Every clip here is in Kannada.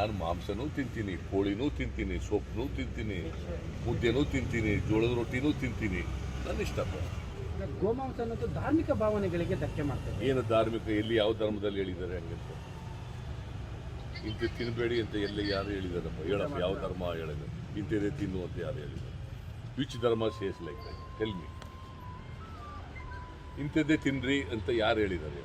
ನಾನು ಮಾಂಸನೂ ತಿಂತೀನಿ, ಕೋಳಿನೂ ತಿಂತೀನಿ, ಸೊಪ್ಪು ತಿಂತೀನಿ, ಮುದ್ದೆನೂ ತಿಂತೀನಿ, ಜೋಳದ ರೊಟ್ಟಿನೂ ತಿಂತೀನಿ. ನನ್ನ ಇಷ್ಟಪ್ಪ. ಗೋಮಾಂಸ ಅನ್ನೋದು ಧಾರ್ಮಿಕ ಭಾವನೆಗಳಿಗೆ ಧಕ್ಕೆ ಮಾಡ್ತದೆ. ಏನು ಧಾರ್ಮಿಕ? ಎಲ್ಲಿ ಯಾವ ಧರ್ಮದಲ್ಲಿ ಹೇಳಿದ್ದಾರೆ ಹಂಗಂತ? ಇಂಥ ತಿನ್ನಬೇಡಿ ಅಂತ ಎಲ್ಲಿ ಯಾರು ಹೇಳಿದಾರಪ್ಪ? ಹೇಳಪ್ಪ, ಯಾವ ಧರ್ಮ ಹೇಳಿದ್ರು ಇಂಥದೇ ತಿನ್ನು ಅಂತ ಯಾರು ಹೇಳಿದ್ದಾರೆ? ವಿಚ್ ಧರ್ಮ says like that? Tell me. ಇಂಥದ್ದೇ ತಿನ್ರಿ ಅಂತ ಯಾರು ಹೇಳಿದ್ದಾರೆ?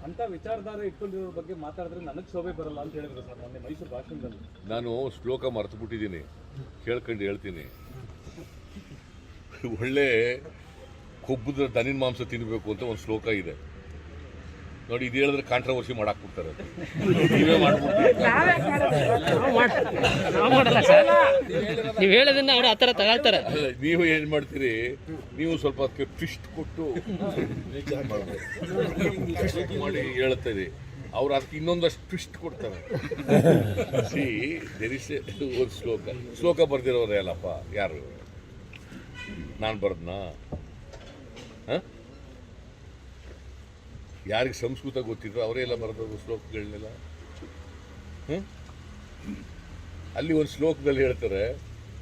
ಅಂತ ವಿಚಾರಧಾರೆ ಇಟ್ಕೊಂಡಿರೋ ಬಗ್ಗೆ ಮಾತಾಡಿದ್ರೆ ನನಗೆ ಶೋಭೆ ಬರಲ್ಲ ಅಂತ ಹೇಳಿದ್ರು ಸರ್ ಮೊನ್ನೆ ಮೈಸೂರು ಭಾಷಣದಲ್ಲಿ. ನಾನು ಶ್ಲೋಕ ಮರೆತು ಬಿಟ್ಟಿದ್ದೀನಿ, ಕೇಳ್ಕೊಂಡು ಹೇಳ್ತೀನಿ. ಒಳ್ಳೆ ಕೊಬ್ಬದ ದನಿನ ಮಾಂಸ ತಿನ್ನಬೇಕು ಅಂತ ಒಂದು ಶ್ಲೋಕ ಇದೆ ನೋಡಿ. ಇದು ಹೇಳಿದ್ರೆ ಕಾಂಟ್ರವರ್ಸಿ ಮಾಡಾಕ್ಬಿಡ್ತಾರೆ. ನೀವೇ ಮಾಡ್ಬಿಡ್ತೀವಿ. ನೀವು ಹೇಳೋದನ್ನ ಅವ್ರು ಆ ಥರ ತಗೊಳ್ತಾರೆ. ನೀವು ಏನ್ ಮಾಡ್ತೀರಿ? ನೀವು ಸ್ವಲ್ಪ ಅದಕ್ಕೆ ಟ್ವಿಸ್ಟ್ ಕೊಟ್ಟು ಮಾಡಿ ಹೇಳ್ತೀರಿ, ಅವ್ರು ಅದಕ್ಕೆ ಇನ್ನೊಂದಷ್ಟು ಟ್ವಿಸ್ಟ್ ಕೊಡ್ತಾರೆ. ಸಿ ದೇರ್ ಇಸ್ ಒಂದು ಶ್ಲೋಕ ಬರ್ದಿರೋರೇ ಅಲ್ಲಪ್ಪ ಯಾರು? ನಾನು ಬರ್ದ್ನಾ? ಯಾರಿಗೆ ಸಂಸ್ಕೃತ ಗೊತ್ತಿದ್ರು ಅವರೇ ಎಲ್ಲ ಬರೆದವರು ಶ್ಲೋಕಗಳನ್ನೆಲ್ಲ. ಅಲ್ಲಿ ಒಂದು ಶ್ಲೋಕದಲ್ಲಿ ಹೇಳ್ತಾರೆ,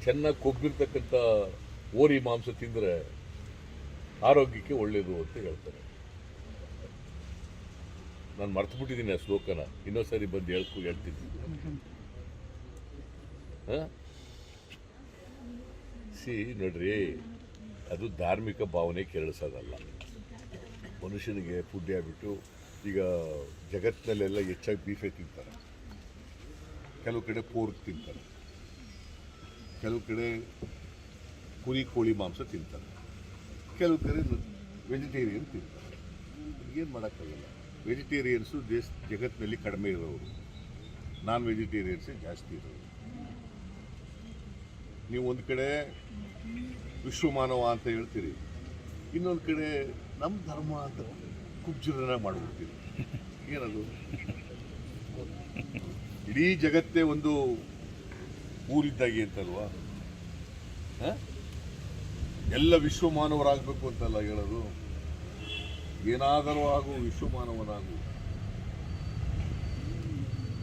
ಚೆನ್ನಾಗಿ ಕೊಬ್ಬಿರ್ತಕ್ಕಂಥ ಓರಿ ಮಾಂಸ ತಿಂದರೆ ಆರೋಗ್ಯಕ್ಕೆ ಒಳ್ಳೆಯದು ಅಂತ ಹೇಳ್ತಾರೆ. ನಾನು ಮರ್ತು ಬಿಟ್ಟಿದ್ದೀನಿ ಆ ಶ್ಲೋಕನ, ಇನ್ನೊಂದ್ಸರಿ ಬಂದು ಹೇಳ್ತೀನಿ. ಸಿ ನೋಡ್ರಿ, ಅದು ಧಾರ್ಮಿಕ ಭಾವನೆ ಕೆರಳಿಸೋದಲ್ಲ. ಮನುಷ್ಯನಿಗೆ ಫುಡ್ ಆಗ್ಬಿಟ್ಟು ಈಗ ಜಗತ್ತಿನಲ್ಲೆಲ್ಲ ಹೆಚ್ಚಾಗಿ ಬೀಫೇ ತಿಂತಾರೆ, ಕೆಲವು ಕಡೆ ಪೋರ್ಕ್ ತಿಂತಾರೆ, ಕೆಲವು ಕಡೆ ಕುರಿ ಕೋಳಿ ಮಾಂಸ ತಿಂತಾರೆ, ಕೆಲವು ಕಡೆ ವೆಜಿಟೇರಿಯನ್ ತಿಂತಾರೆ. ಏನು ಮಾಡೋಕ್ಕಾಗಲ್ಲ. ವೆಜಿಟೇರಿಯನ್ಸು ಜಗತ್ತಿನಲ್ಲಿ ಕಡಿಮೆ ಇರೋರು, ನಾನ್ ವೆಜಿಟೇರಿಯನ್ಸೇ ಜಾಸ್ತಿ ಇರೋರು. ನೀವು ಒಂದು ಕಡೆ ವಿಶ್ವಮಾನವ ಅಂತ ಹೇಳ್ತೀರಿ, ಇನ್ನೊಂದು ಕಡೆ ನಮ್ಮ ಧರ್ಮ ಅಂತ ಕುಬ್ಜರನ್ನ ಮಾಡಿಬಿಡ್ತೀವಿ. ಏನದು? ಇಡೀ ಜಗತ್ತೇ ಒಂದು ಊರಿದ್ದಾಗೆ ಅಂತಲ್ವಾ? ಎಲ್ಲ ವಿಶ್ವಮಾನವರಾಗಬೇಕು ಅಂತಲ್ಲ ಹೇಳೋದು. ಏನಾದರೂ ಆಗು, ವಿಶ್ವಮಾನವನಾಗು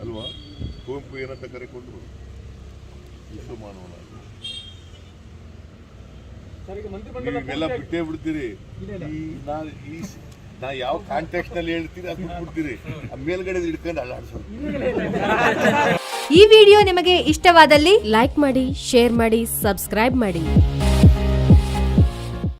ಅಲ್ವಾ? ಕುವೆಂಪು ಏನಂತ ಕರೆಕೊಂಡ್ರು? ವಿಶ್ವಮಾನವನಾಗು. ನೀವೆಲ್ಲ ಬಿಟ್ಟೇ ಬಿಡ್ತೀರಿ. ನಾ ಯಾವ ಕಾಂಟ್ಯಾಕ್ಟ್ ನಲ್ಲಿ ಹೇಳ್ತೀರಿ ಅದು ಬಿಟ್ಬಿಡ್ತೀರಿ, ಮೇಲ್ಗಡೆ ಹಿಡ್ಕೊಂಡು ಅಲ್ಲಾಡ್ಸೋದು. ಈ ವಿಡಿಯೋ ನಿಮಗೆ ಇಷ್ಟವಾದಲ್ಲಿ ಲೈಕ್ ಮಾಡಿ, ಶೇರ್ ಮಾಡಿ, ಸಬ್ಸ್ಕ್ರೈಬ್ ಮಾಡಿ.